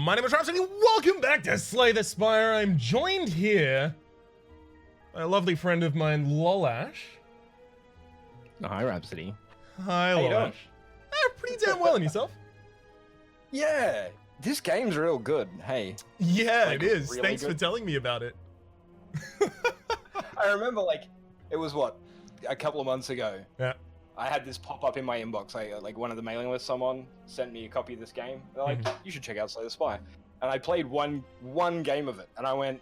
My name is Rhapsody, welcome back to Slay the Spire. I'm joined here by a lovely friend of mine, Lollash. Oh, hi, Rhapsody. Hi, How you doing? Lollash. Pretty damn well, and yourself? Yeah, this game's real good. Hey. Yeah, Like, it is. really Thanks good. for telling me about it. I remember, it was a couple of months ago. Yeah. I had this pop up in my inbox. One of the mailing lists, someone sent me a copy of this game. They're like, you should check out Slay the Spire. And I played one game of it, and I went,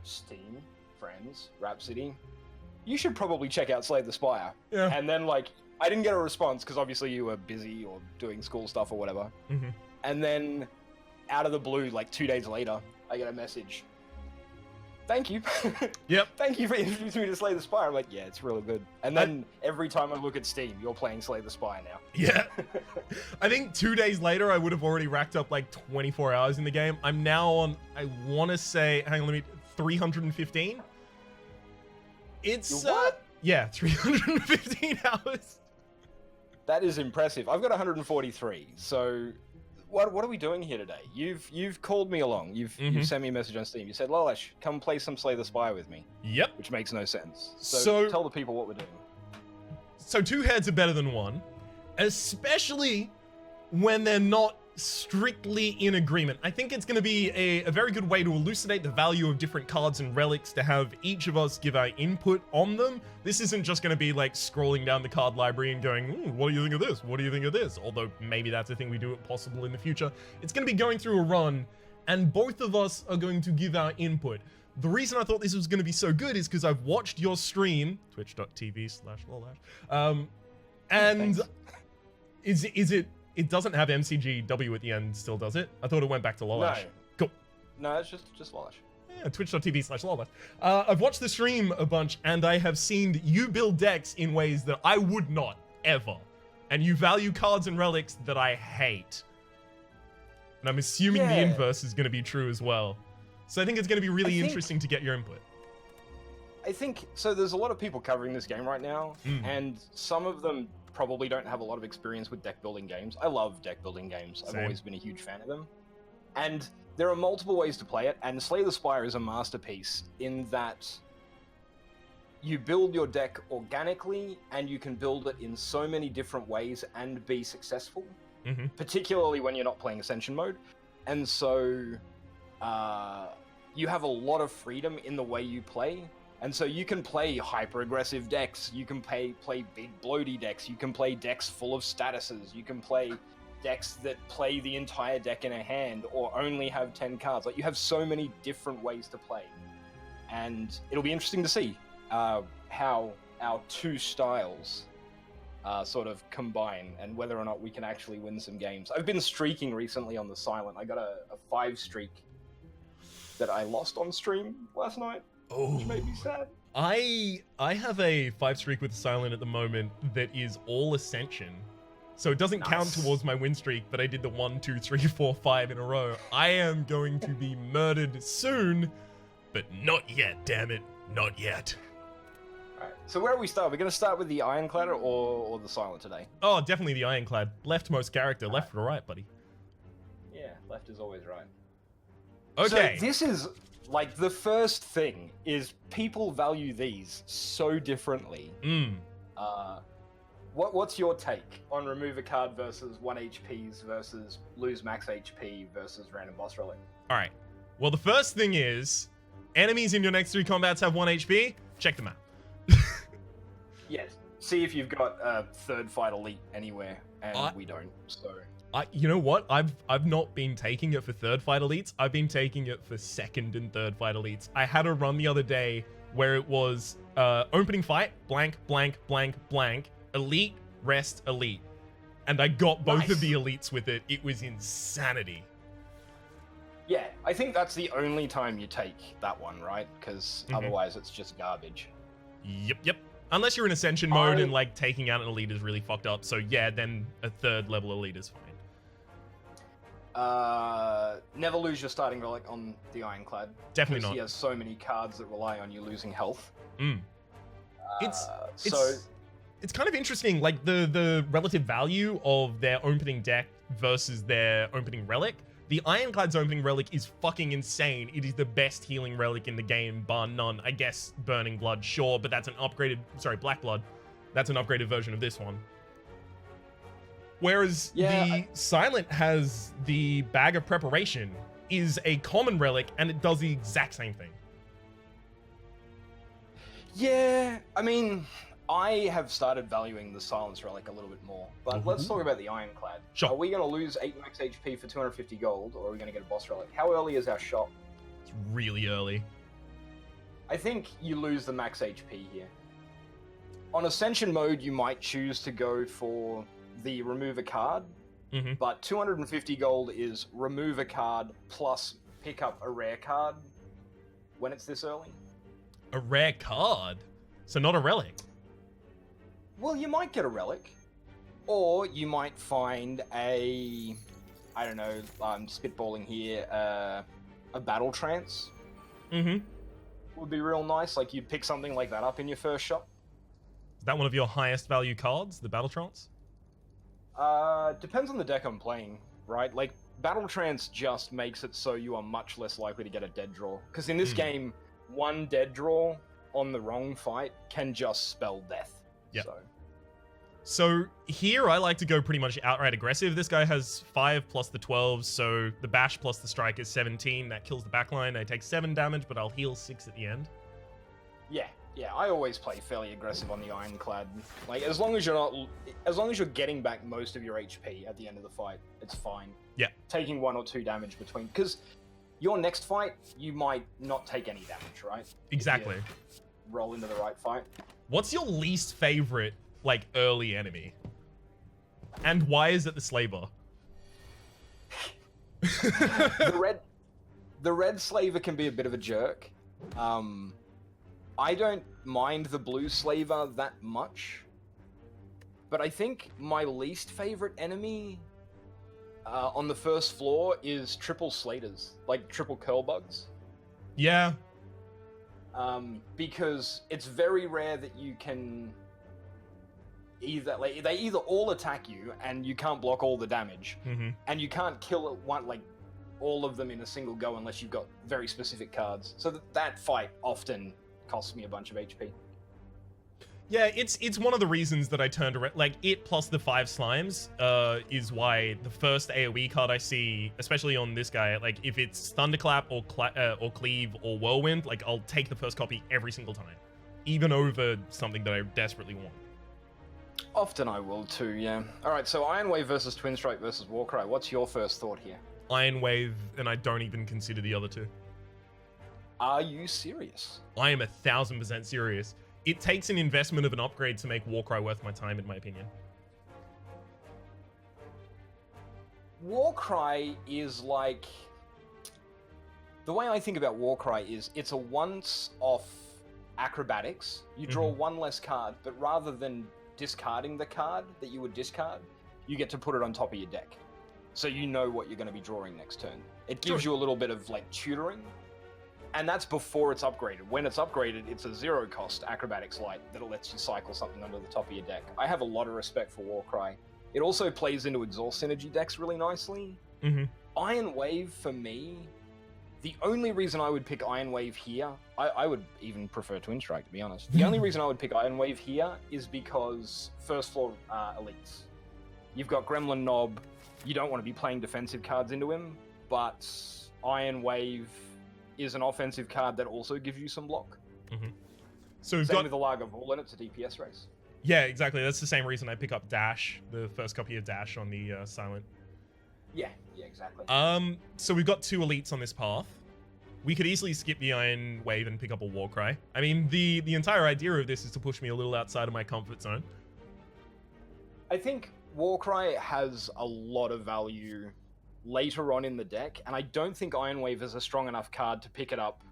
Steam, friends, Rhapsody, you should probably check out Slay the Spire. Yeah. And then, I didn't get a response, because obviously you were busy or doing school stuff or whatever. Mm-hmm. And then, out of the blue, 2 days later, I get a message. Thank you. Yep. Thank you for introducing me to Slay the Spire. I'm like, yeah, it's really good. And then every time I look at Steam, you're playing Slay the Spire now. Yeah. I think 2 days later, I would have already racked up 24 hours in the game. I'm now on, I want to say, hang on, 315? It's, what? Yeah, 315 hours. That is impressive. I've got 143. So, what are we doing here today? You've called me along. You've sent me a message on Steam. You said, Lollash, come play some Slay the Spire with me. Yep. Which makes no sense. So tell the people what we're doing. So two heads are better than one, especially when they're not strictly in agreement. I think it's going to be a very good way to elucidate the value of different cards and relics, to have each of us give our input on them. This isn't just going to be scrolling down the card library and going, what do you think of this? What do you think of this? Although maybe that's a thing we do possible in the future. It's going to be going through a run, and both of us are going to give our input. The reason I thought this was going to be so good is because I've watched your stream, twitch.tv/Lollash, and it doesn't have MCGW at the end still, does it? I thought it went back to Lollash. No. Cool. No, it's just Lollash. Yeah, twitch.tv/Lollash. I've watched the stream a bunch, and I have seen you build decks in ways that I would not, ever. And you value cards and relics that I hate. And I'm assuming the inverse is going to be true as well. So I think it's going to be really interesting to get your input. I think, so there's a lot of people covering this game right now, and some of them probably don't have a lot of experience with deck building games. I love deck building games. I've always been a huge fan of them. And there are multiple ways to play it, and Slay the Spire is a masterpiece in that you build your deck organically, and you can build it in so many different ways and be successful, particularly when you're not playing Ascension mode. And so you have a lot of freedom in the way you play. And so you can play hyper-aggressive decks, you can play big bloaty decks, you can play decks full of statuses, you can play decks that play the entire deck in a hand or only have 10 cards. You have so many different ways to play. And it'll be interesting to see how our two styles sort of combine and whether or not we can actually win some games. I've been streaking recently on the Silent. I got a 5 streak that I lost on stream last night. Which made me sad. I have a 5 streak with Silent at the moment that is all Ascension. So it doesn't count towards my win streak, but I did the 1, 2, 3, 4, 5 in a row. I am going to be murdered soon, but not yet, damn it. Not yet. Alright, so where do we start? We're going to start with the Ironclad or the Silent today? Oh, definitely the Ironclad. Leftmost character, left or right, buddy? Yeah, left is always right. Okay. So this is... the first thing is people value these so differently. What's your take on remove a card versus 1 HPs versus lose max HP versus random boss relic? Alright. Well, the first thing is, enemies in your next 3 combats have 1 HP. Check them out. Yes. See if you've got a third fight elite anywhere, and we don't, so... you know what? I've not been taking it for third fight elites. I've been taking it for second and third fight elites. I had a run the other day where it was opening fight, blank, blank, blank, blank, elite, rest, elite. And I got both of the elites with it. It was insanity. Yeah, I think that's the only time you take that one, right? Because otherwise it's just garbage. Yep. Unless you're in Ascension mode and taking out an elite is really fucked up. So yeah, then a third level elite is fine. Never lose your starting relic on the Ironclad. Definitely not. He has so many cards that rely on you losing health. It's kind of interesting, the relative value of their opening deck versus their opening relic. The Ironclad's opening relic is fucking insane. It is the best healing relic in the game, bar none. I guess Burning Blood, sure, but that's an upgraded... Sorry, Black Blood. That's an upgraded version of this one. Whereas the Silent has the Bag of Preparation, is a common relic, and it does the exact same thing. Yeah, I mean, I have started valuing the Silence relic a little bit more, but let's talk about the Ironclad. Sure. Are we going to lose 8 max HP for 250 gold, or are we going to get a boss relic? How early is our shop? It's really early. I think you lose the max HP here. On Ascension mode, you might choose to go for the remove a card, but 250 gold is remove a card plus pick up a rare card when it's this early. A rare card? So not a relic? Well, you might get a relic, or you might find a, I don't know, I'm spitballing here, a battle trance. Would be real nice, like you'd pick something like that up in your first shop. Is that one of your highest value cards, the battle trance? Depends on the deck I'm playing, right? Like, battle trance just makes it so you are much less likely to get a dead draw. Because in this game, one dead draw on the wrong fight can just spell death. Yeah. So here I like to go pretty much outright aggressive. This guy has 5 plus the 12, so the bash plus the strike is 17. That kills the backline. I take 7 damage, but I'll heal 6 at the end. Yeah, I always play fairly aggressive on the Ironclad. Like, as long as you're getting back most of your HP at the end of the fight, it's fine. Yeah. Taking 1 or 2 damage between, because your next fight, you might not take any damage, right? Exactly. Roll into the right fight. What's your least favorite, like, early enemy? And why is it the Slaver? The red Slaver can be a bit of a jerk. I don't mind the blue Slaver that much, but I think my least favorite enemy on the first floor is triple Slaters, like triple Curlbugs. Yeah. Because it's very rare that you can they either all attack you and you can't block all the damage, and you can't kill all of them in a single go unless you've got very specific cards. So that fight often costs me a bunch of HP. Yeah, it's one of the reasons that I turned around. Like, it plus the 5 slimes is why the first AoE card I see, especially on this guy, like, if it's Thunderclap or Cleave or Whirlwind, like, I'll take the first copy every single time. Even over something that I desperately want. Often I will too, yeah. Alright, so Iron Wave versus Twin Strike versus Warcry. What's your first thought here? Iron Wave, and I don't even consider the other two. Are you serious? I am 1000% serious. It takes an investment of an upgrade to make Warcry worth my time, in my opinion. Warcry is like... The way I think about Warcry is it's a once-off acrobatics. You draw one less card, but rather than discarding the card that you would discard, you get to put it on top of your deck. So you know what you're going to be drawing next turn. It gives you a little bit of, like, tutoring. And that's before it's upgraded. When it's upgraded, it's a 0-cost Acrobatics Light that lets you cycle something under the top of your deck. I have a lot of respect for Warcry. It also plays into Exhaust Synergy decks really nicely. Iron Wave, for me, the only reason I would pick Iron Wave here, I would even prefer Twin Strike, to be honest. The only reason I would pick Iron Wave here is because first floor elites. You've got Gremlin Knob, you don't want to be playing defensive cards into him, but Iron Wave is an offensive card that also gives you some block. So we've got with the Lagavulin, and it's a DPS race. Yeah, exactly. That's the same reason I pick up Dash, the first copy of Dash on the Silent. Yeah, exactly. So we've got 2 elites on this path. We could easily skip the Iron Wave and pick up a Warcry. I mean, the entire idea of this is to push me a little outside of my comfort zone. I think Warcry has a lot of value later on in the deck, and I don't think Iron Wave is a strong enough card to pick it up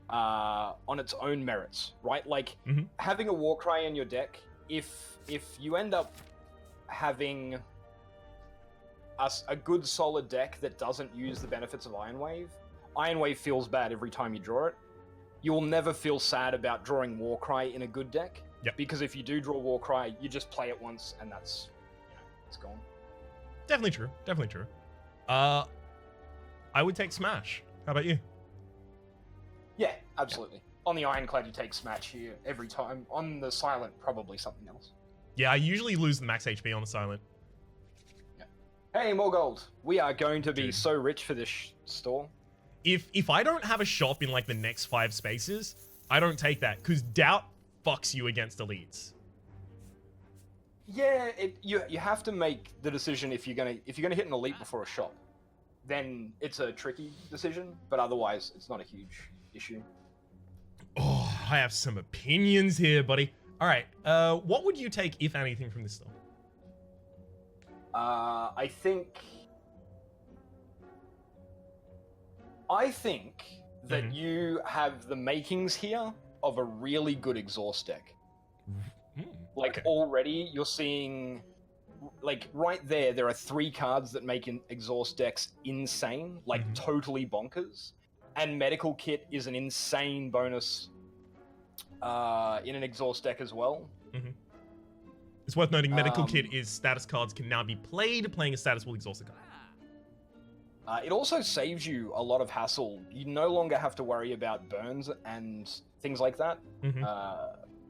on its own merits, right? Like, having a Warcry in your deck, if you end up having a good solid deck that doesn't use the benefits of Iron Wave feels bad every time you draw it. You will never feel sad about drawing Warcry in a good deck, because if you do draw Warcry, you just play it once and that's, it's gone. Definitely true. Definitely true. I would take Smash. How about you? Yeah, absolutely. On the Ironclad, you take Smash here every time. On the Silent, probably something else. Yeah, I usually lose the max HP on the Silent. Yeah. Hey, more gold. We are going to be so rich for this store. If I don't have a shop in like the next 5 spaces, I don't take that because doubt fucks you against elites. Yeah, you have to make the decision if you're gonna hit an elite before a shop. Then it's a tricky decision, but otherwise it's not a huge issue. Oh, I have some opinions here, buddy. All right, what would you take, if anything, from this store? I think that you have the makings here of a really good exhaust deck. Like, already you're seeing, like, right there are 3 cards that make exhaust decks insane, like totally bonkers. And Medical Kit is an insane bonus in an exhaust deck as well. It's worth noting Medical Kit is status cards can now be played playing a status will exhaust card. It also saves you a lot of hassle. You no longer have to worry about burns and things like that,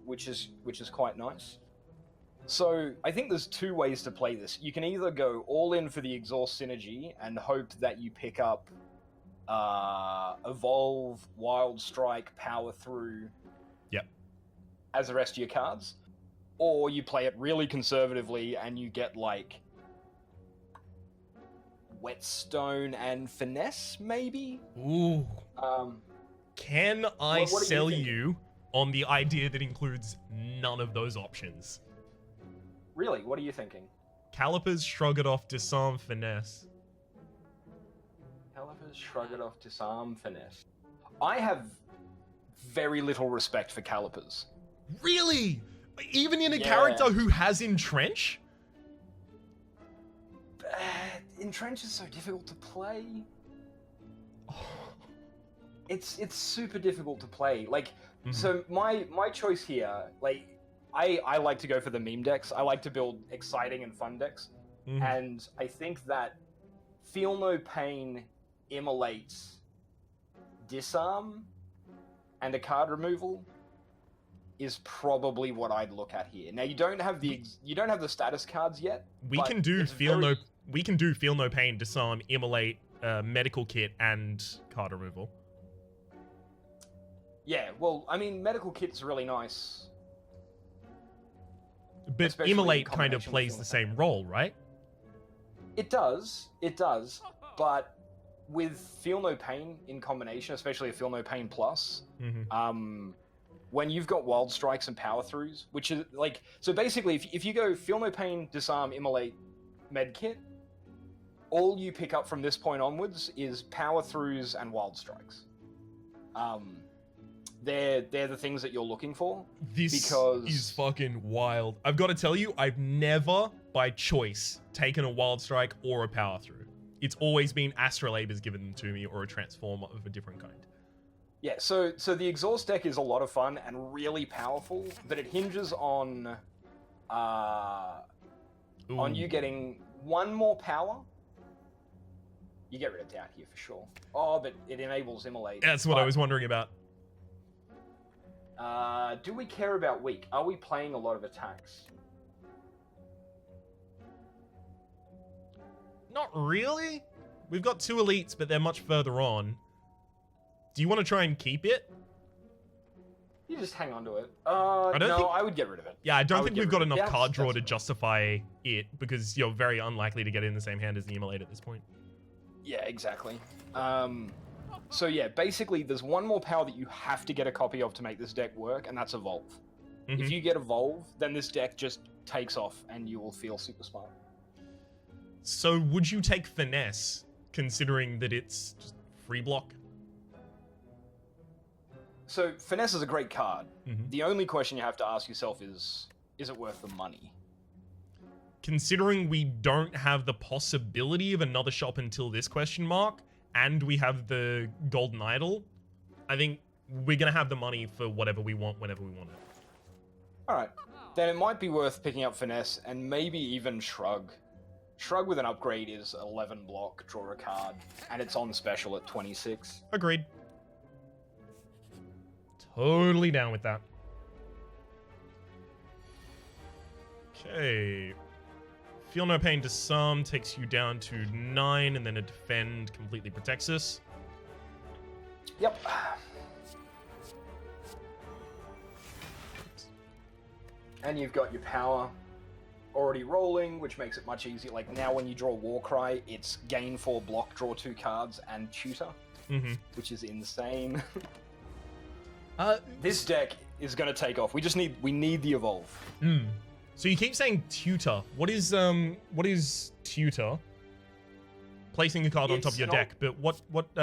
which is quite nice. So I think there's 2 ways to play this. You can either go all in for the exhaust synergy and hope that you pick up Evolve, Wild Strike, Power Through as the rest of your cards, or you play it really conservatively and you get like Whetstone and Finesse, maybe? Ooh. Can I sell you on the idea that includes none of those options? Really? What are you thinking? Calipers, Shrug It Off, Disarm, Finesse. Calipers, Shrug It Off, Disarm, Finesse. I have very little respect for Calipers. Really? Even in a character who has Entrench? Entrench is so difficult to play. It's super difficult to play. Like, so my choice here, like, I like to go for the meme decks. I like to build exciting and fun decks. And I think that Feel No Pain, Immolate, Disarm, and a card removal is probably what I'd look at here. Now you don't have the status cards yet. We can do Feel No Pain, Disarm, Immolate, Medical Kit, and card removal. Yeah, well, I mean, Medical Kit's really nice. But Immolate kind of plays the same role, right? It does, but with Feel No Pain in combination, especially a Feel No Pain Plus, when you've got Wild Strikes and Power Throughs, which is like, so basically if you go Feel No Pain, Disarm, Immolate, Medkit, all you pick up from this point onwards is Power Throughs and Wild Strikes. They're the things that you're looking for. This is fucking wild. I've got to tell you, I've never, by choice, taken a Wild Strike or a Power Through. It's always been Astrolabe has given them to me, or a Transformer of a different kind. Yeah, so the exhaust deck is a lot of fun and really powerful, but it hinges on you getting 1 more power. You get rid of Doubt here for sure. Oh, but it enables Immolate. That's what I was wondering about. Do we care about weak? Are we playing a lot of attacks? Not really. We've got 2 elites, but they're much further on. Do you want to try and keep it? You just hang on to it. I would get rid of it. Yeah, I don't think we've got enough card draw to justify it, because you're very unlikely to get it in the same hand as the Immolate at this point. Yeah, exactly. So yeah, basically there's 1 more power that you have to get a copy of to make this deck work, and that's Evolve. If you get Evolve, then this deck just takes off and you will feel super smart. So would you take Finesse, considering that it's just free block? So Finesse is a great card. The only question you have to ask yourself is it worth the money? Considering we don't have the possibility of another shop until this question mark, and we have the Golden Idol, I think we're going to have the money for whatever we want whenever we want it. Alright, then it might be worth picking up Finesse and maybe even Shrug. Shrug with an upgrade is 11 block, draw a card, and it's on special at 26. Agreed. Totally down with that. Okay. Feel no pain, disarm takes you down to 9, and then a defend completely protects us. Yep. And you've got your power already rolling, which makes it much easier. Like now when you draw Warcry, it's gain 4 block, draw 2 cards, and tutor, which is insane. This deck is going to take off. We need the evolve. So you keep saying tutor. What is tutor? Placing a card on top of your deck, but what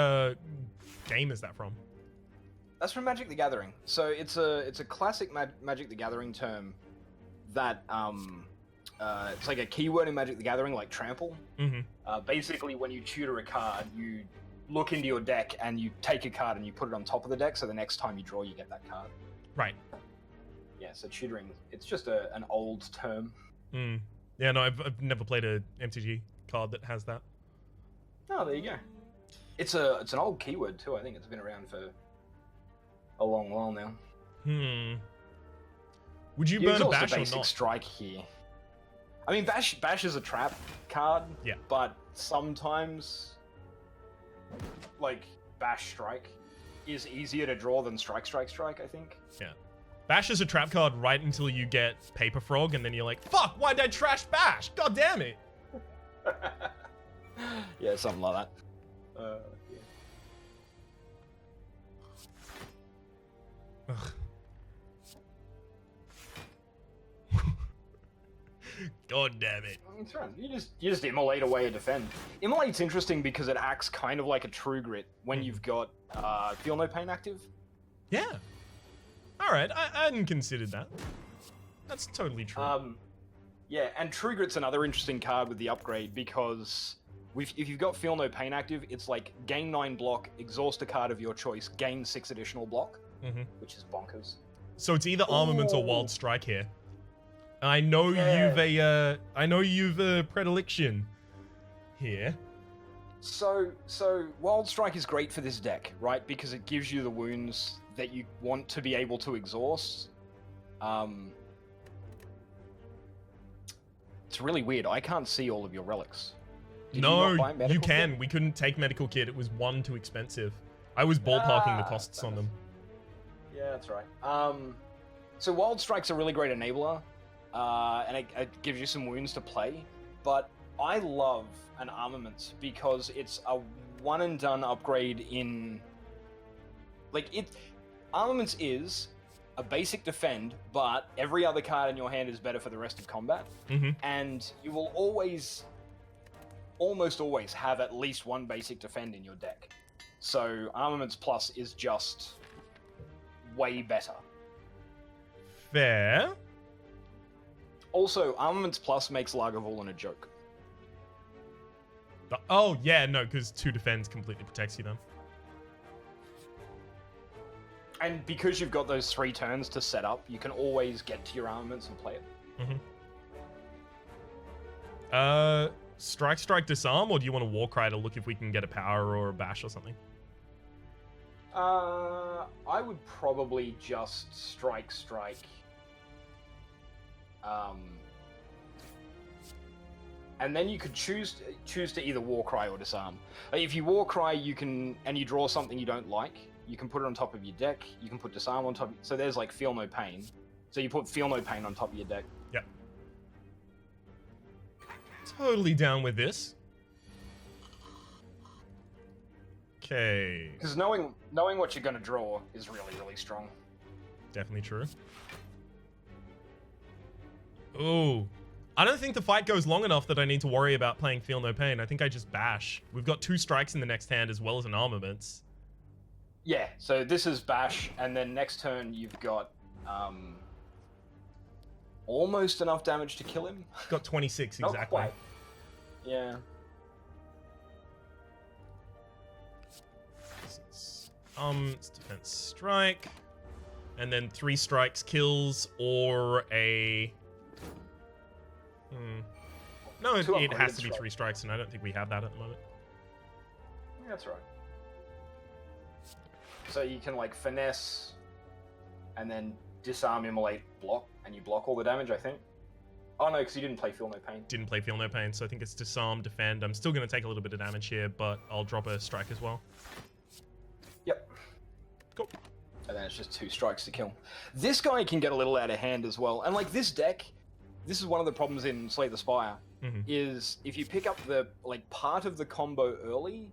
game is that from? That's from Magic the Gathering. So it's a classic Magic the Gathering term that it's like a keyword in Magic the Gathering, like trample. Basically, when you tutor a card, you look into your deck and you take a card and you put it on top of the deck, so the next time you draw, you get that card. Right. Yeah, so tutoring, it's just an old term. Yeah, no, I've never played a MTG card that has that. Oh, there you go. It's an old keyword too. I think it's been around for a long while now. Would you burn a also bash or basic not? strike here. I mean, bash is a trap card. Yeah. But sometimes, like bash strike is easier to draw than strike. I think. Yeah. Bash is a trap card right until you get Paper Frog, and then you're like, fuck, why'd I trash Bash? God damn it. Yeah, something like that. Yeah. God damn it. That's right. You just immolate away a defend. Immolate's interesting because it acts kind of like a True Grit when you've got Feel No Pain active. Yeah. Alright, I hadn't considered that. That's totally true. Yeah, and True Grit's another interesting card with the upgrade because if you've got Feel No Pain active, it's like gain 9 block, exhaust a card of your choice, gain 6 additional block, which is bonkers. So it's either Armaments or Wild Strike here. I know you've a predilection here. So Wild Strike is great for this deck, right? Because it gives you the wounds that you want to be able to exhaust. It's really weird. I can't see all of your relics. No, you can. Kit? We couldn't take Medical Kit. It was 1 too expensive. I was ballparking the costs on them. Yeah, that's right. So Wild Strike's a really great enabler, and it gives you some wounds to play. But I love an Armaments because it's a one and done upgrade in... Armaments is a basic defend, but every other card in your hand is better for the rest of combat. And you will almost always have at least 1 basic defend in your deck. So Armaments Plus is just way better. Fair. Also, Armaments Plus makes Lagavulin a joke. Oh, yeah, no, because 2 defends completely protects you then. And because you've got those 3 turns to set up, you can always get to your armaments and play it. Strike, disarm, or do you want a Warcry to look if we can get a power or a bash or something? I would probably just strike. And then you could choose to either Warcry or disarm. If you Warcry, you can, and you draw something you don't like, you can put it on top of your deck. You can put disarm on top. So there's like Feel No Pain. So you put Feel No Pain on top of your deck. Yep. Totally down with this. Okay. Because knowing what you're going to draw is really, really strong. Definitely true. Ooh. I don't think the fight goes long enough that I need to worry about playing Feel No Pain. I think I just bash. We've got 2 strikes in the next hand as well as an Armaments. Yeah, so this is bash, and then next turn you've got almost enough damage to kill him. Got 26 Not exactly. Quite. Yeah. It's defense strike, and then 3 strikes kills or a No, Two it has upgraded to be 3 strikes, and I don't think we have that at the moment. Yeah, that's right. So you can like finesse, and then disarm, immolate, block, and you block all the damage, I think. Oh no, because you didn't play Feel No Pain. Didn't play Feel No Pain, so I think it's disarm, defend. I'm still going to take a little bit of damage here, but I'll drop a strike as well. Yep. Cool. And then it's just 2 strikes to kill. This guy can get a little out of hand as well. And like this deck, this is one of the problems in Slay the Spire, is if you pick up the like part of the combo early,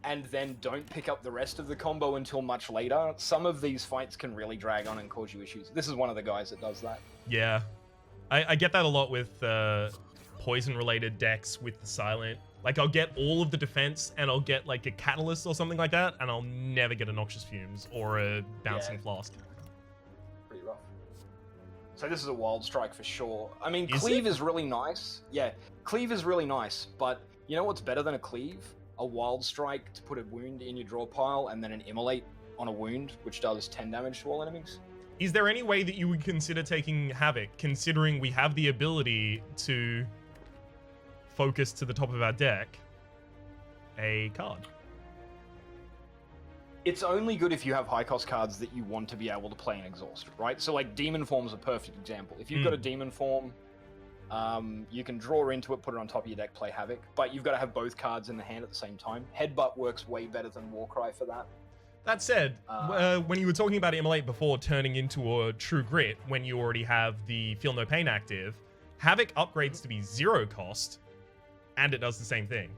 and then don't pick up the rest of the combo until much later, some of these fights can really drag on and cause you issues. This is one of the guys that does that. Yeah. I get that a lot with poison-related decks with the Silent. Like, I'll get all of the defense, and I'll get, like, a Catalyst or something like that, and I'll never get a Noxious Fumes or a Bouncing Flask. Pretty rough. So this is a Wild Strike for sure. I mean, Is Cleave it? is really nice. Yeah, Cleave is really nice, but you know what's better than a Cleave? A Wild Strike to put a wound in your draw pile, and then an Immolate on a wound, which does 10 damage to all enemies. Is there any way that you would consider taking Havoc, considering we have the ability to focus to the top of our deck a card? It's only good if you have high-cost cards that you want to be able to play in Exhaust, right? So, like, Demon Form's a perfect example. If you've got a Demon Form, you can draw into it, put it on top of your deck, play Havoc, but you've got to have both cards in the hand at the same time. Headbutt works way better than Warcry for that. That said, when you were talking about Immolate before turning into a True Grit, when you already have the Feel No Pain active, Havoc upgrades to be 0 cost, and it does the same thing.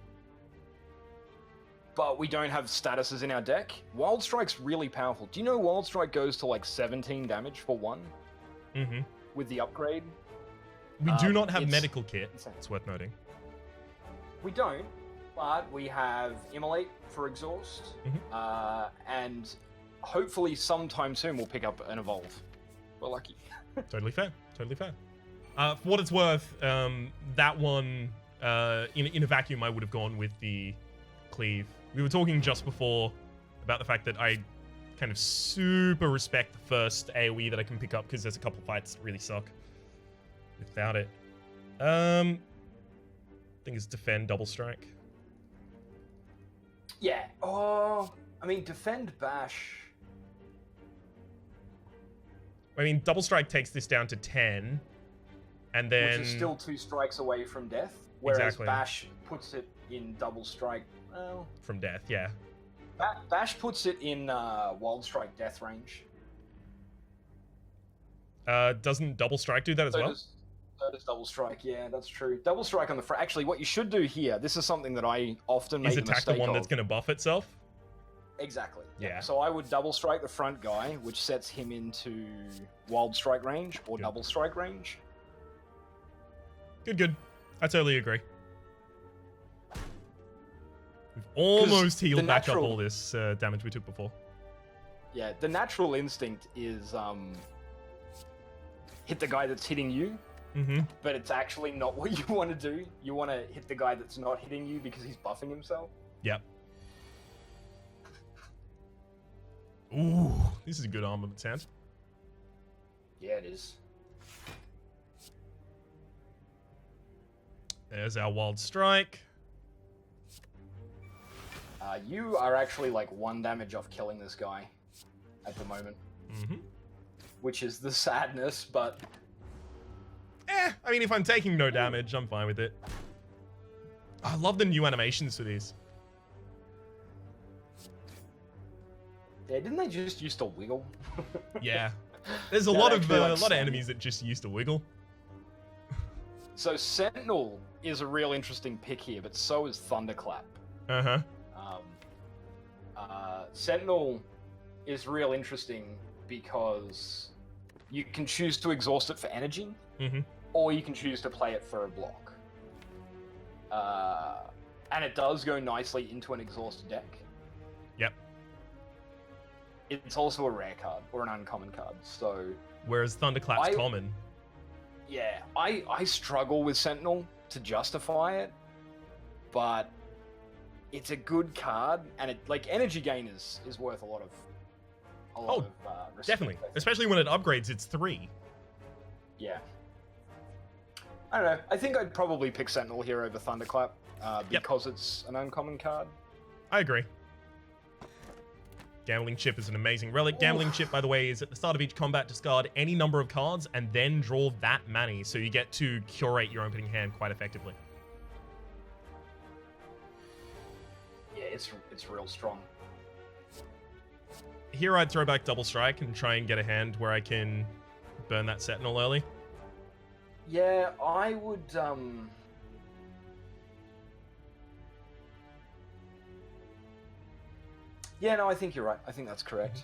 But we don't have statuses in our deck. Wild Strike's really powerful. Do you know Wild Strike goes to like 17 damage for 1? With the upgrade? We do not have Medical Kit, it's worth noting. We don't, but we have Immolate for Exhaust, and hopefully sometime soon we'll pick up an Evolve. We're lucky. Totally fair, totally fair. For what it's worth, that one, in a vacuum, I would have gone with the Cleave. We were talking just before about the fact that I kind of super respect the first AoE that I can pick up, because there's a couple fights that really suck without it. I think it's defend, double strike. Yeah. Oh, I mean, defend, bash. I mean, double strike takes this down to 10, and then... Which is still 2 strikes away from death, whereas bash puts it in double strike. Well, from death, yeah. Bash puts it in Wild Strike death range. Doesn't double strike do that as well? So does double strike, yeah, that's true. Double strike on the front. Actually, what you should do here, this is something that I often make a mistake of. Is attack the one that's going to buff itself? Exactly. Yeah. So I would double strike the front guy, which sets him into Wild Strike range or double strike range. Good. I totally agree. We've almost healed back up all this damage we took before. Yeah, the natural instinct is hit the guy that's hitting you, but it's actually not what you want to do. You want to hit the guy that's not hitting you because he's buffing himself. Yep. Ooh, this is a good armament sound. Yeah, it is. There's our Wild Strike. You are actually like 1 damage off killing this guy at the moment. Which is the sadness, but... I mean, if I'm taking no damage, I'm fine with it. I love the new animations for these. Yeah, didn't they just used to wiggle? Yeah. There's a lot of enemies that just used to wiggle. So Sentinel is a real interesting pick here, but so is Thunderclap. Sentinel is real interesting because you can choose to exhaust it for energy, or you can choose to play it for a block. And it does go nicely into an exhaust deck. Yep. It's also a rare card, or an uncommon card, so... Whereas Thunderclap's common. Yeah, I struggle with Sentinel to justify it, but it's a good card, and it like energy gain is worth a lot of respect, definitely, especially when it upgrades. It's 3. Yeah, I don't know. I think I'd probably pick Sentinel here over Thunderclap because it's an uncommon card. I agree. Gambling Chip is an amazing relic. Gambling Chip, by the way, is at the start of each combat, discard any number of cards and then draw that many, so you get to curate your opening hand quite effectively. Yeah, it's real strong. Here I'd throw back Double Strike and try and get a hand where I can burn that Sentinel early. Yeah, I would... Yeah, no, I think you're right. I think that's correct.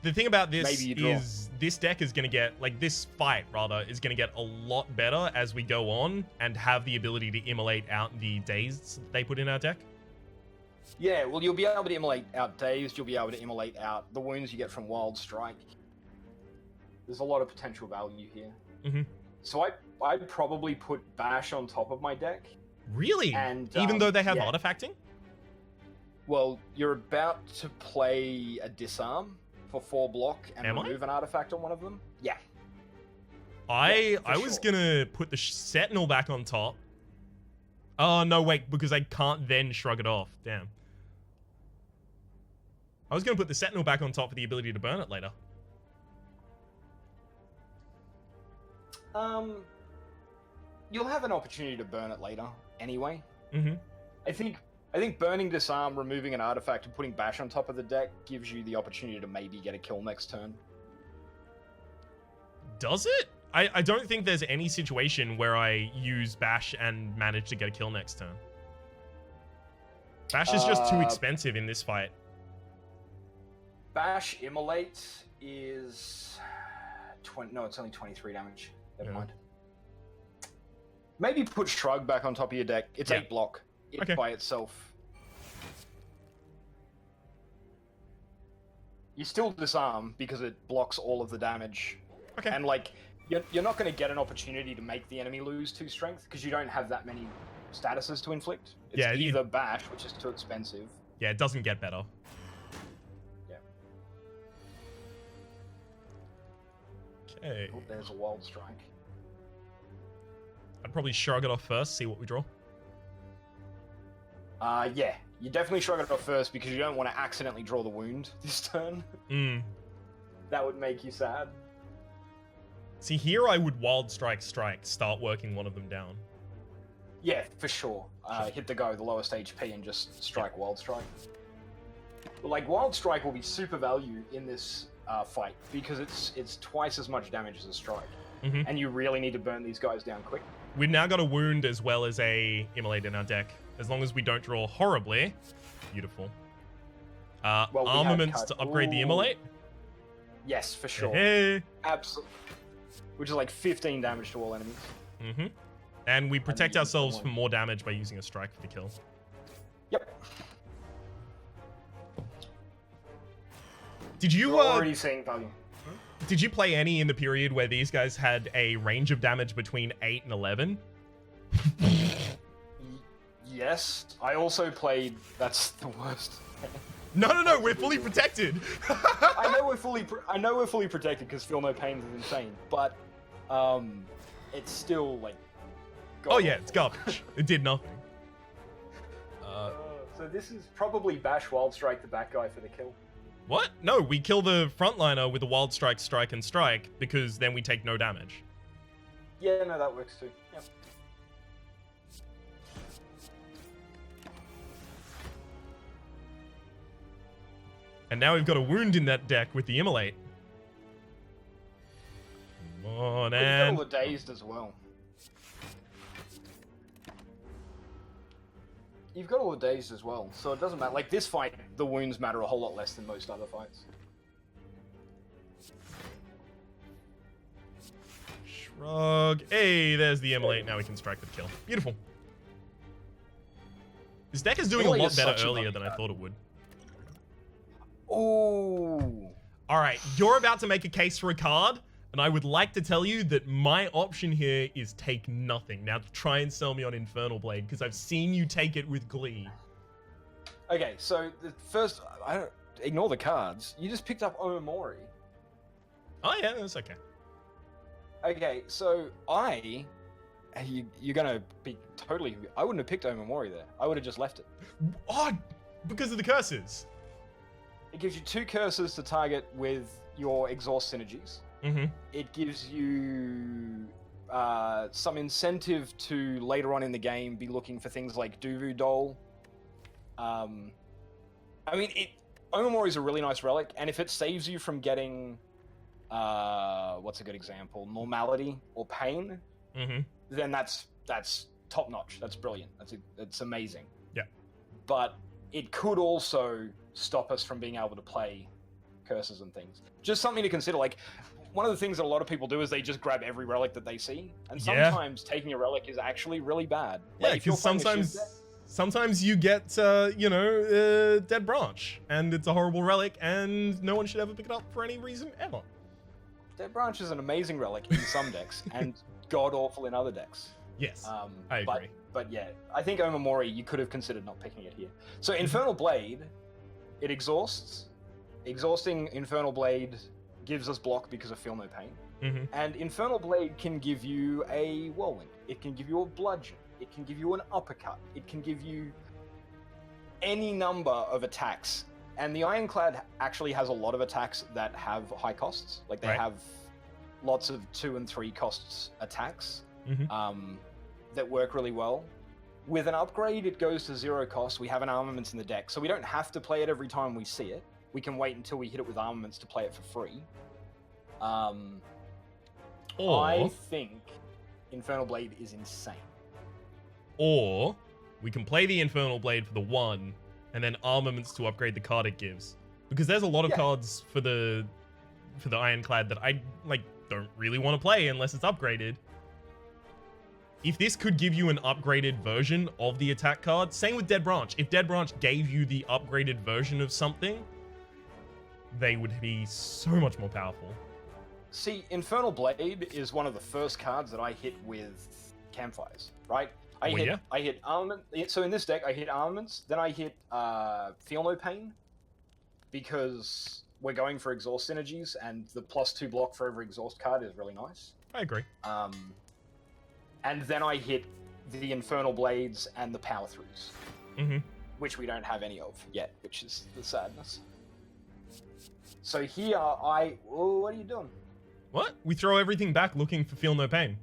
The thing about this is this deck is going to get, like, this fight, rather, is going to get a lot better as we go on and have the ability to immolate out the Dazed they put in our deck. Yeah, well, you'll be able to immolate out Dazed, you'll be able to immolate out the wounds you get from Wild Strike. There's a lot of potential value here. Mm-hmm. So I'd probably put Bash on top of my deck. Really? And even though they have artifacting? Well, you're about to play a Disarm for 4 block and remove an artifact on one of them. Yeah. I was gonna put the Sentinel back on top. Oh, no, wait, because I can't then shrug it off. Damn. I was gonna put the Sentinel back on top for the ability to burn it later. You'll have an opportunity to burn it later, anyway. Mm-hmm. I think burning Disarm, removing an artifact, and putting Bash on top of the deck gives you the opportunity to maybe get a kill next turn. Does it? I don't think there's any situation where I use Bash and manage to get a kill next turn. Bash is just too expensive in this fight. Bash Immolate is... No, it's only 23 damage. Never mind. Maybe put Shrug back on top of your deck. It's 8 block. It by itself. You still disarm because it blocks all of the damage. Okay. And like, you're not going to get an opportunity to make the enemy lose 2 strength because you don't have that many statuses to inflict. It's either Bash, which is too expensive. Yeah, it doesn't get better. Yeah. Okay. Oh, there's a Wild Strike. I'd probably shrug it off first, see what we draw. Yeah. You definitely shrug it off first because you don't want to accidentally draw the wound this turn. That would make you sad. See, here I would Wild Strike, start working one of them down. Yeah, for sure. Hit the go, the lowest HP, and just strike Wild Strike. But like, Wild Strike will be super value in this fight because it's twice as much damage as a strike. And you really need to burn these guys down quick. We've now got a wound as well as a Immolate in our deck. As long as we don't draw horribly. Beautiful. Armaments to upgrade the Immolate? Yes, for sure. Hey. Absolutely. Which is like 15 damage to all enemies. And we protect ourselves from more damage by using a strike for the kill. Yep. Did you You're already seeing value. Did you play any in the period where these guys had a range of damage between 8 and 11? Yes. I also played... That's the worst. No, we're fully protected. I know we're fully protected because Feel No Pain is insane, but it's still like garbage. Oh yeah, it's garbage. It did nothing. So this is probably Bash Wild Strike the back guy for the kill. What? No, we kill the frontliner with a Wild Strike, and strike because then we take no damage. Yeah, no, that works too. Yep. And now we've got a wound in that deck with the Immolate. Come on, and... You've got all the Dazed as well. You've got all the Dazed as well, so it doesn't matter. Like, this fight, the wounds matter a whole lot less than most other fights. Shrug. Hey, there's the Immolate. Now we can strike with kill. Beautiful. This deck is doing a lot better earlier than I thought it would. Ooh. All right, you're about to make a case for a card, and I would like to tell you that my option here is take nothing. Now try and sell me on Infernal Blade, because I've seen you take it with glee. Okay, so the first, I don't ignore the cards. You just picked up Omori. Oh yeah, that's okay. Okay, so I you're gonna be totally. I wouldn't have picked Omamori there. I would have just left it. Oh, because of the curses. It gives you 2 curses to target with your exhaust synergies. Mm-hmm. It gives you some incentive to later on in the game be looking for things like Duvu Doll. I mean, Omamori is a really nice relic, and if it saves you from getting, what's a good example? Normality or pain, then that's top notch. That's brilliant. That's amazing. Yeah. But it could also stop us from being able to play curses and things. Just something to consider. Like, one of the things that a lot of people do is they just grab every relic that they see, and sometimes taking a relic is actually really bad. Yeah, because sometimes you get, Dead Branch, and it's a horrible relic, and no one should ever pick it up for any reason ever. Dead Branch is an amazing relic in some decks, and god-awful in other decks. Yes, I agree. But yeah, I think Omamori, you could have considered not picking it here. So Infernal Blade, it exhausts. Exhausting Infernal Blade gives us block because of Feel No Pain. And Infernal Blade can give you a Whirlwind. It can give you a Bludgeon. It can give you an Uppercut. It can give you any number of attacks. And the Ironclad actually has a lot of attacks that have high costs. Like, they have lots of 2 and 3 costs attacks that work really well. With an upgrade, it goes to 0 cost. We have an armaments in the deck, so we don't have to play it every time we see it. We can wait until we hit it with armaments to play it for free. I think Infernal Blade is insane. Or we can play the Infernal Blade for the 1, and then armaments to upgrade the card it gives. Because there's a lot of cards for the Ironclad that I don't really want to play unless it's upgraded. If this could give you an upgraded version of the attack card, same with Dead Branch. If Dead Branch gave you the upgraded version of something, they would be so much more powerful. See, Infernal Blade is one of the first cards that I hit with Campfires, right? I hit armament. So in this deck, I hit armaments, then I hit Feel No Pain, because we're going for exhaust synergies, and the +2 block for every exhaust card is really nice. I agree. And then I hit the Infernal Blades and the Power Throughs, which we don't have any of yet, which is the sadness. So here, what are you doing? What? We throw everything back looking for Feel No Pain.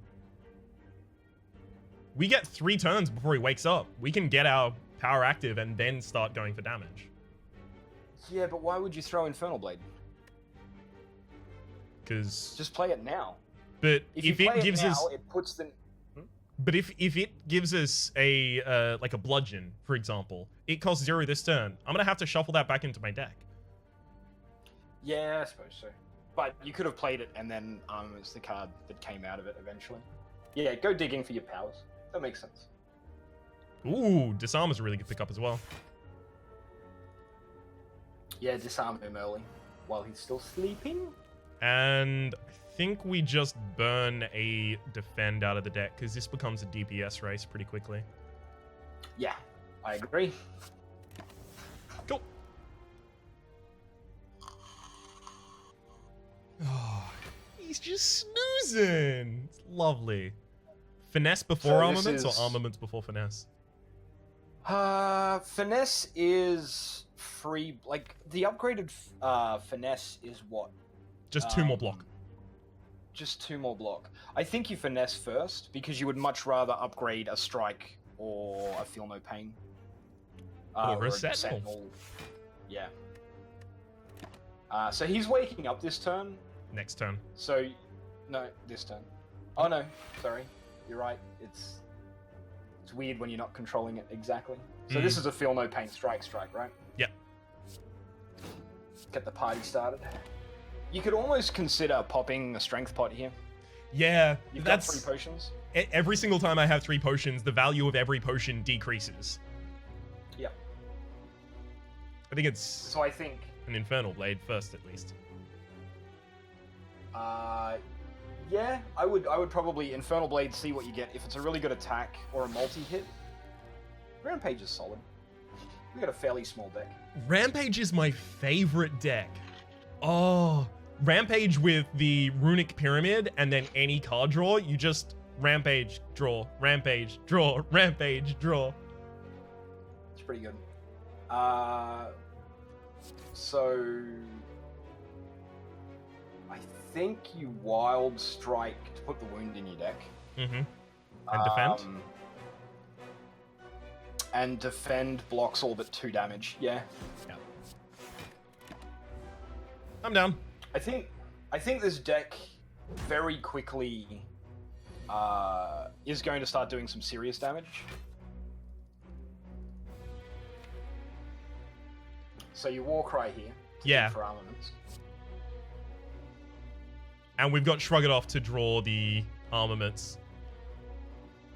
We get 3 turns before he wakes up. We can get our power active and then start going for damage. Yeah, but why would you throw Infernal Blade? Because... just play it now. But if it gives us... it puts the... But if it gives us a like a bludgeon, for example, it costs 0 this turn. I'm gonna have to shuffle that back into my deck. Yeah, I suppose so. But you could have played it and then it's the card that came out of it eventually. Yeah, go digging for your powers. That makes sense. Ooh, Disarm is a really good pickup as well. Yeah, disarm him early while he's still sleeping. And I think we just burn a defend out of the deck because this becomes a DPS race pretty quickly. Yeah, I agree. Cool. Oh, he's just snoozing. It's lovely. Finesse before armaments or armaments before finesse? Finesse is free. Like, the upgraded finesse is what? Just 2 more block. Just 2 more block. I think you finesse first because you would much rather upgrade a strike or a Feel No Pain. Or a sentinel. Yeah. So he's waking up this turn. Next turn. So, no, this turn. Oh no, sorry. You're right. It's weird when you're not controlling it exactly. So this is a Feel No Pain strike, right? Yep. Get the party started. You could almost consider popping a strength pot here. Yeah, You've got 3 potions. Every single time I have 3 potions, the value of every potion decreases. Yeah. I think it's... so I think... an Infernal Blade first, at least. Yeah, I would probably Infernal Blade, see what you get. If it's a really good attack or a multi-hit, Rampage is solid. We got a fairly small deck. Rampage is my favorite deck. Oh, Rampage with the Runic Pyramid and then any card draw, you just rampage, draw, rampage, draw, rampage, draw. It's pretty good. So I think you wild strike to put the wound in your deck. Mm-hmm. And defend? And defend blocks all but 2 damage. Yeah. I'm down. I think this deck very quickly is going to start doing some serious damage. So you Warcry here. Yeah. For armaments. And we've got Shrug It Off to draw the armaments.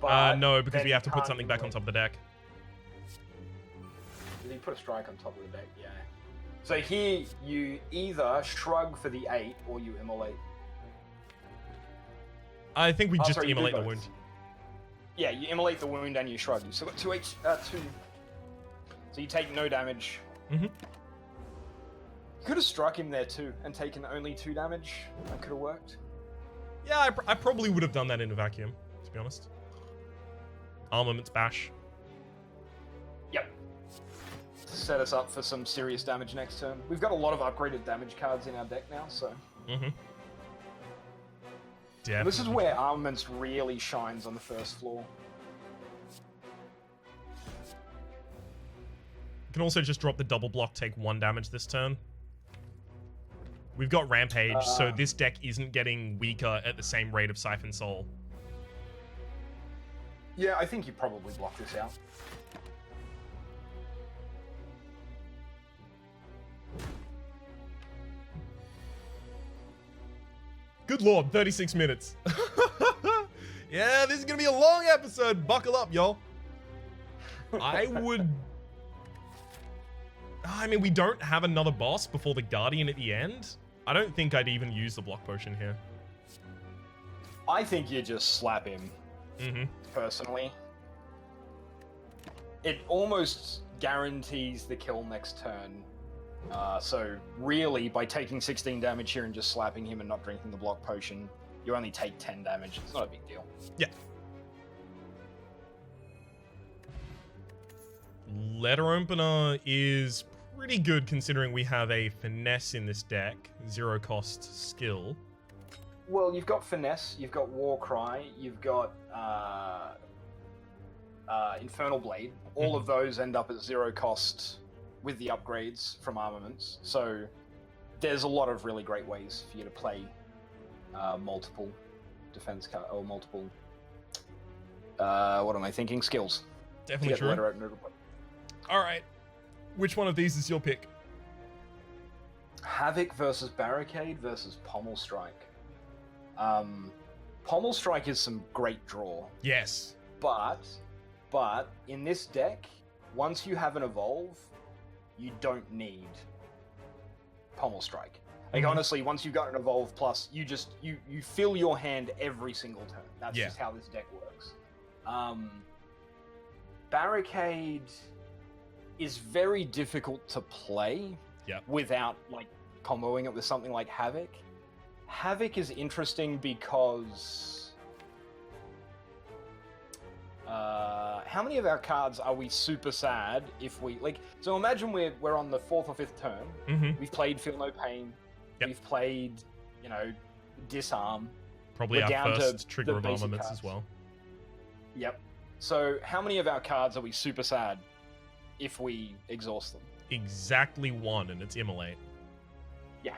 But no, because we have to put something back on top of the deck. You put a strike on top of the deck, yeah. So here you either shrug for the 8 or you immolate. I think we just sorry, immolate the wound. Yeah, you immolate the wound and you shrug. So got 2 H, 2. So you take no damage. Mm-hmm. You could have struck him there too and taken only 2 damage. That could have worked. Yeah, I probably would have done that in a vacuum, to be honest. Armaments bash. Yep. Set us up for some serious damage next turn. We've got a lot of upgraded damage cards in our deck now, so... Mm-hmm. This is where armaments really shines on the first floor. You can also just drop the double block, take 1 damage this turn. We've got Rampage, so this deck isn't getting weaker at the same rate of Siphon Soul. Yeah, I think you probably block this out. Good lord, 36 minutes. Yeah, this is gonna be a long episode. Buckle up, y'all. I mean, we don't have another boss before the Guardian at the end. I don't think I'd even use the block potion here. I think you just slap him. Mm-hmm. Personally. It almost guarantees the kill next turn. So really, by taking 16 damage here and just slapping him and not drinking the block potion, you only take 10 damage. It's not a big deal. Yeah. Letter Opener is pretty good considering we have a Finesse in this deck. 0 cost skill. Well, you've got Finesse, you've got Warcry, you've got Infernal Blade. All of those end up at 0 cost with the upgrades from armaments. So there's a lot of really great ways for you to play multiple defense cards, or multiple, what am I thinking? Skills. Definitely true. Alright. Which one of these is your pick? Havoc versus Barricade versus Pommel Strike. Pommel Strike is some great draw. Yes. But in this deck, once you have an evolve, you don't need Pommel Strike. Like honestly, once you've got an evolve plus, you fill your hand every single turn. That's just how this deck works. Barricade is very difficult to play without like comboing it with something like Havoc. Havoc is interesting because how many of our cards are we super sad if we like? So imagine we're on the 4th or 5th turn. We've played Feel No Pain. We've played, Disarm. Probably our first trigger of armaments as well. Yep. So how many of our cards are we super sad if we exhaust them? Exactly 1, and it's Immolate. Yeah.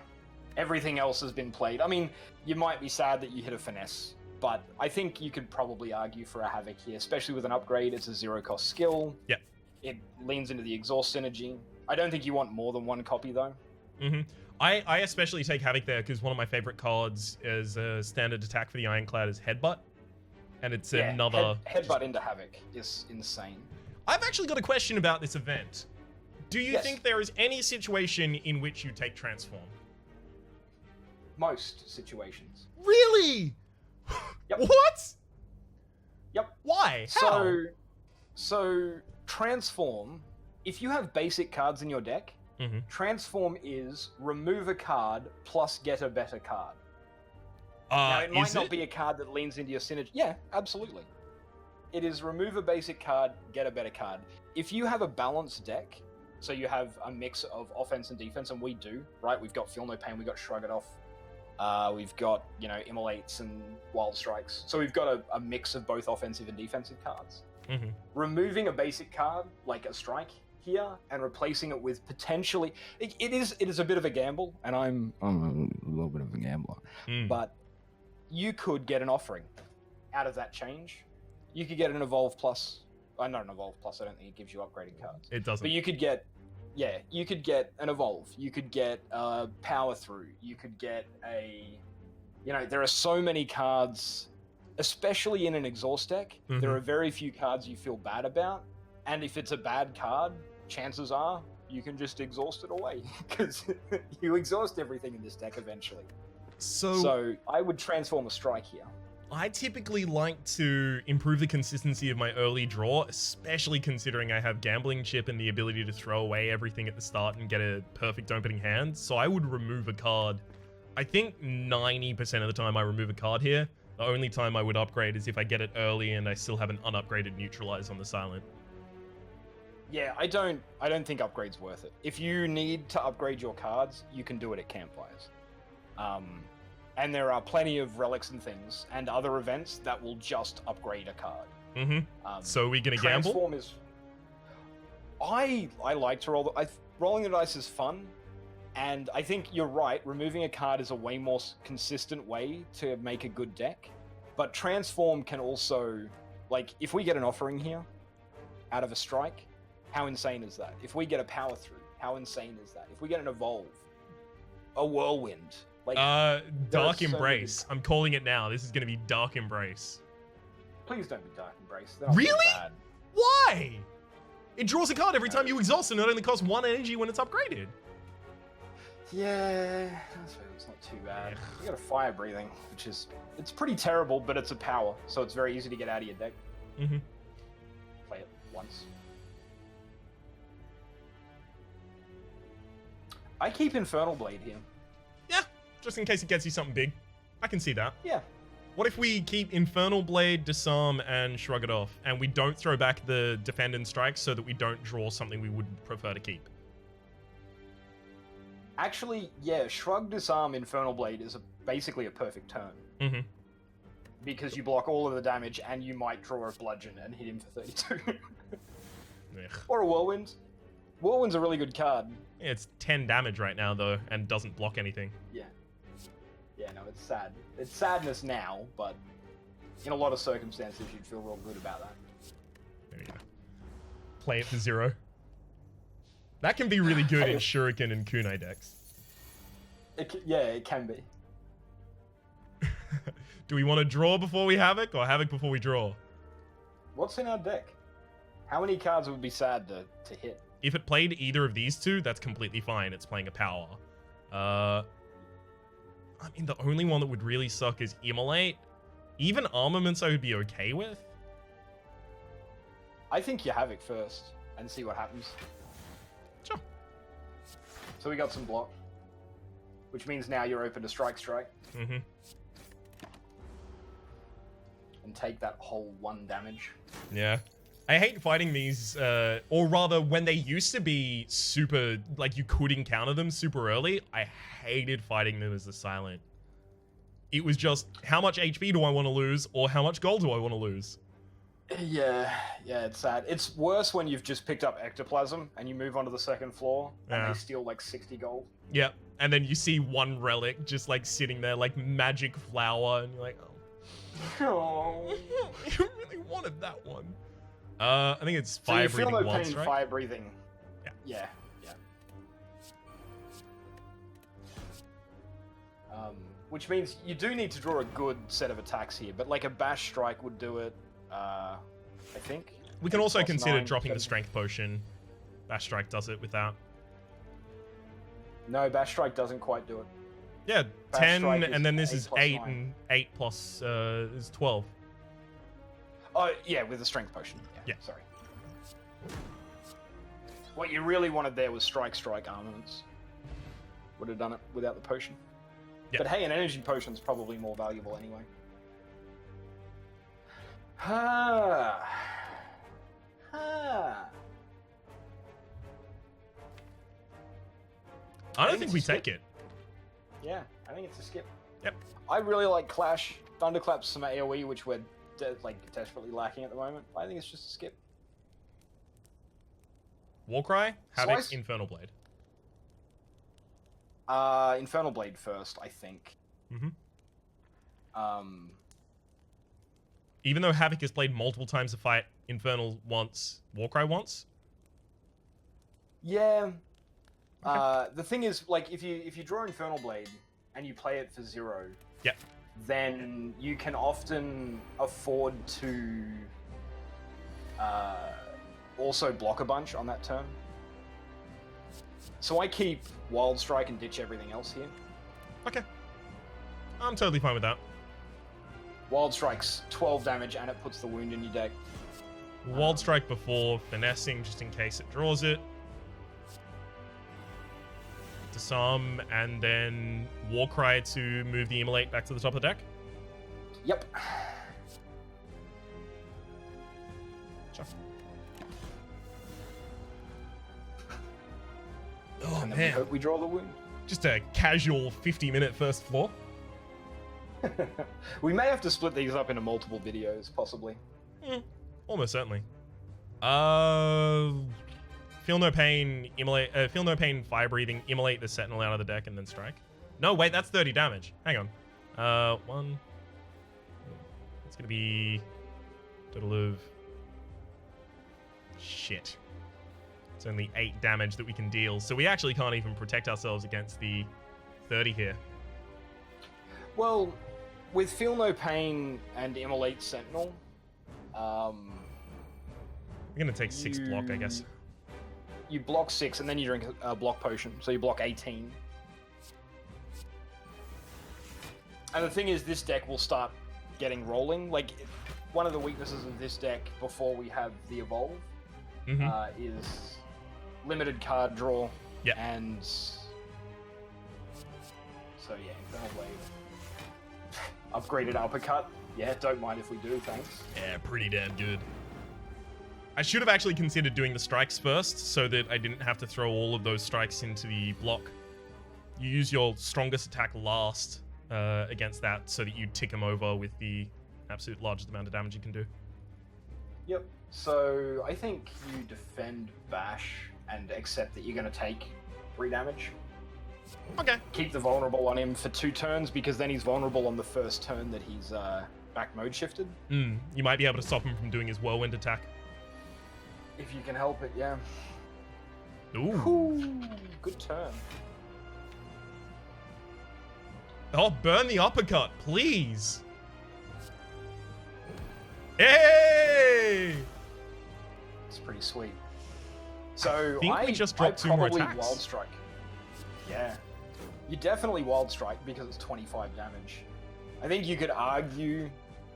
Everything else has been played. I mean, you might be sad that you hit a Finesse, but I think you could probably argue for a Havoc here, especially with an upgrade. It's a 0 cost skill. Yep. It leans into the exhaust synergy. I don't think you want more than 1 copy, though. I especially take Havoc there because one of my favorite cards as a standard attack for the Ironclad is Headbutt. And it's another... Headbutt into Havoc is insane. I've actually got a question about this event. Do you think there is any situation in which you take Transform? Most situations. Really? Yep. What? Yep. Why? How? So Transform, if you have basic cards in your deck, Transform is remove a card plus get a better card. Now, it might not be a card that leans into your synergy. Yeah, absolutely. It is remove a basic card, get a better card. If you have a balanced deck, so you have a mix of offense and defense, and we do, right? We've got Feel No Pain, we've got Shrug It Off, we've got, Immolates and Wild Strikes. So we've got a mix of both offensive and defensive cards. Mm-hmm. Removing a basic card, like a Strike here, and replacing it with potentially... It is a bit of a gamble, and I'm a little bit of a gambler. But you could get an offering out of that change. You could get an Evolve Plus. Not an Evolve Plus, I don't think it gives you upgraded cards. It doesn't. But you could get an Evolve. You could get a Power Through. You could get there are so many cards, especially in an exhaust deck. Mm-hmm. There are very few cards you feel bad about. And if it's a bad card, chances are you can just exhaust it away. Because you exhaust everything in this deck eventually. So I would transform a Strike here. I typically like to improve the consistency of my early draw, especially considering I have Gambling Chip and the ability to throw away everything at the start and get a perfect opening hand. So I would remove a card. I think 90% of the time I remove a card here. The only time I would upgrade is if I get it early and I still have an unupgraded Neutralize on the Silent. Yeah, I don't think upgrade's worth it. If you need to upgrade your cards, you can do it at Campfires. And there are plenty of relics and things and other events that will just upgrade a card. Mm-hmm. So are we going to gamble? Transform is... I like to roll... Rolling the dice is fun, and I think you're right. Removing a card is a way more consistent way to make a good deck. But Transform can also... Like, if we get an offering here out of a Strike, how insane is that? If we get a Power Through, how insane is that? If we get an Evolve, a Whirlwind... Dark Embrace. I'm calling it now. This is going to be Dark Embrace. Please don't be Dark Embrace. Really? Why? It draws a card every time you exhaust, and it only costs 1 energy when it's upgraded. Yeah, I suppose it's not too bad. You got a Fire Breathing, which is... It's pretty terrible, but it's a power, so it's very easy to get out of your deck. Mm-hmm. Play it once. I keep Infernal Blade here. Yeah. Just in case it gets you something big. I can see that. Yeah. What if we keep Infernal Blade, Disarm, and Shrug It Off, and we don't throw back the Defend and Strike so that we don't draw something we would prefer to keep? Actually, yeah, Shrug, Disarm, Infernal Blade is basically a perfect turn. Mm-hmm. Because you block all of the damage, and you might draw a Bludgeon and hit him for 32. Or a Whirlwind. Whirlwind's a really good card. Yeah, it's 10 damage right now, though, and doesn't block anything. Yeah. Yeah, no, it's sad. It's sadness now, but in a lot of circumstances, you'd feel real good about that. There we go. Play it for 0. That can be really good in Shuriken and Kunai decks. It can be. Do we want to draw before we Havoc, or Havoc before we draw? What's in our deck? How many cards would be sad to hit? If it played either of these two, that's completely fine. It's playing a power. I mean, the only one that would really suck is Immolate. Even Armaments I would be okay with. I think you Havoc first and see what happens. Sure. So we got some block, which means now you're open to Strike. Mm-hmm. And take that whole 1 damage. Yeah. I hate fighting these, or rather, when they used to be super, like, you could encounter them super early, I hated fighting them as the Silent. It was just, how much HP do I want to lose, or how much gold do I want to lose? Yeah, it's sad. It's worse when you've just picked up Ectoplasm, and you move onto the second floor, and they steal, like, 60 gold. Yep, and then you see one relic just, like, sitting there, like, magic flower, and you're like, oh. You really wanted that one. I think it's Fire Breathing once, right? Fire Breathing. Yeah. Which means you do need to draw a good set of attacks here, but like a Bash Strike would do it, I think. We can also consider dropping the Strength Potion. Bash Strike does it with that. No, Bash Strike doesn't quite do it. Yeah, 10, and then this is 8, and 8 plus is 12. Oh, yeah, with the Strength Potion. Yeah. Sorry. What you really wanted there was Strike Armaments. Would have done it without the potion. Yep. But hey, an energy potion's probably more valuable anyway. I don't think we take it. Yeah, I think it's a skip. Yep. I really like Clash. Thunderclap's some AoE, which we're desperately lacking at the moment. I think it's just a skip. Warcry, Havoc, Slice? Infernal Blade. Infernal Blade first, I think. Even though Havoc has played multiple times to fight Infernal once, Warcry once. Yeah. Okay. The thing is, like, if you draw Infernal Blade and you play it for 0, Yep. then you can often afford to also block a bunch on that turn. So I keep Wild Strike and ditch everything else here. Okay. I'm totally fine with that. Wild Strike's 12 damage and it puts the wound in your deck. Wild Strike before finessing, just in case it draws it. Disarm, and then Warcry to move the Immolate back to the top of the deck. Yep. Sure. Oh, And then man. we hope we draw the wound. Just a casual 50-minute first floor. We may have to split these up into multiple videos, possibly. Almost certainly. Feel no pain, immolate. Feel no pain, fire breathing, immolate the sentinel out of the deck, and then strike. No, wait, that's 30 damage. Hang on. One. It's gonna be total of. Shit. It's only 8 damage that we can deal, so we actually can't even protect ourselves against the 30 here. Well, with Feel No Pain and Immolate Sentinel, We're gonna take 6 block, I guess. You block 6 and then you drink a block potion, so you block 18. And the thing is, this deck will start getting rolling. Like, one of the weaknesses of this deck before we have the Evolve is limited card draw. Yeah. And so yeah, Infernal Blade. Upgraded Uppercut. Yeah, don't mind if we do, thanks. Yeah, pretty damn good. I should have actually considered doing the strikes first, so that I didn't have to throw all of those strikes into the block. You use your strongest attack last against that, so that you tick them over with the absolute largest amount of damage you can do. Yep. So I think you defend Bash and accept that you're going to take 3 damage. Okay. Keep the vulnerable on him for 2 turns, because then he's vulnerable on the first turn that he's back mode shifted. You might be able to stop him from doing his whirlwind attack. If you can help it, yeah. Ooh. Good turn. Oh, burn the uppercut, please. Hey! It's pretty sweet. So I think we just dropped 2 more attacks. Wild Strike. Yeah. You definitely Wild Strike because it's 25 damage. I think you could argue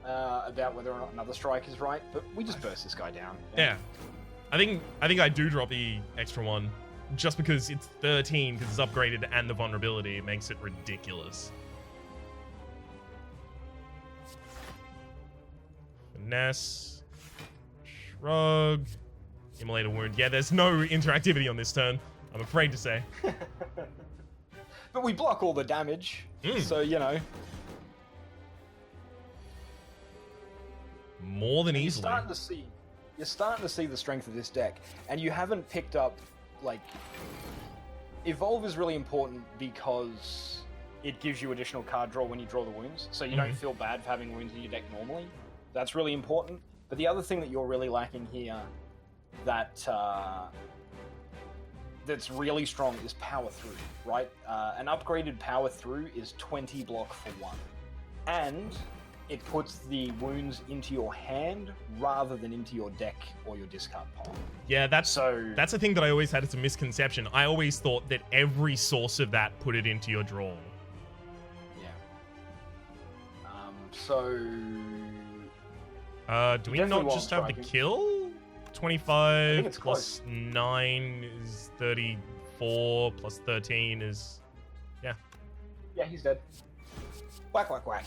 about whether or not another strike is right, but we just burst this guy down. Yeah. I think I do drop the extra one, just because it's 13, because it's upgraded and the vulnerability. It makes it ridiculous. Finesse. Shrug. Immolate a wound. Yeah, there's no interactivity on this turn, I'm afraid to say. But we block all the damage, so, you know. More than easily. You're starting to see the strength of this deck, and you haven't picked up, like... Evolve is really important because it gives you additional card draw when you draw the wounds, so you don't feel bad for having wounds in your deck normally. That's really important. But the other thing that you're really lacking here that that's really strong is Power Through, right? An upgraded Power Through is 20 block for 1. And it puts the wounds into your hand rather than into your deck or your discard pile. Yeah, that's a thing that I always had as a misconception. I always thought that every source of that put it into your draw. Yeah. So... do we not just have the kill? 25 plus close. 9 is 34, plus 13 is... Yeah. Yeah, he's dead. Whack, whack, whack.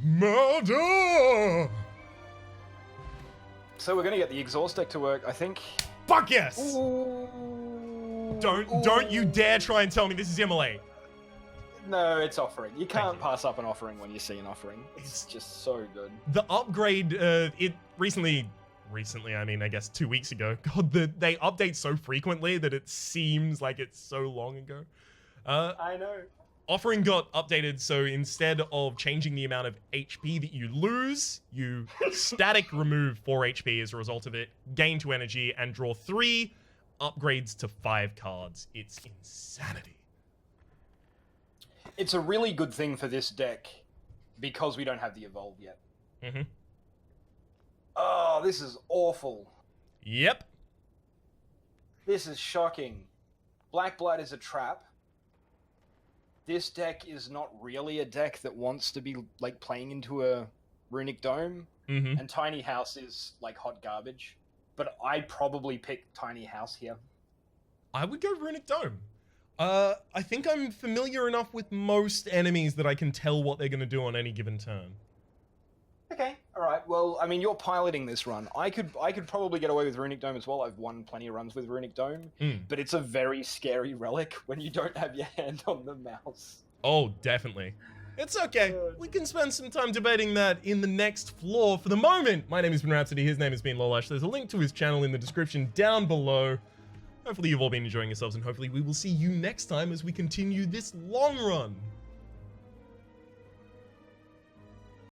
Murder! So we're gonna get the exhaust deck to work, I think. Fuck yes! Ooh. Don't you dare try and tell me this is immolate. No, it's offering. You can't you. pass up an offering when you see an offering. It's just so good. The upgrade, it recently, I mean, I guess 2 weeks ago. God, they update so frequently that it seems like it's so long ago. I know. Offering got updated, so instead of changing the amount of HP that you lose, you static remove 4 HP as a result of it, gain 2 energy, and draw 3 upgrades to 5 cards. It's insanity. It's a really good thing for this deck because we don't have the evolve yet. Mm-hmm. Oh, this is awful. Yep. This is shocking. Black Blight is a trap. This deck is not really a deck that wants to be like playing into a Runic Dome, and Tiny House is like hot garbage. But I'd probably pick Tiny House here. I would go Runic Dome. I think I'm familiar enough with most enemies that I can tell what they're going to do on any given turn. Okay, all right. Well, I mean, you're piloting this run. I could probably get away with Runic Dome as well. I've won plenty of runs with Runic Dome, but it's a very scary relic when you don't have your hand on the mouse. Oh, definitely. It's okay. We can spend some time debating that in the next floor. For the moment, my name has been Rhapsody. His name has been Lollash. There's a link to his channel in the description down below. Hopefully you've all been enjoying yourselves, and hopefully we will see you next time as we continue this long run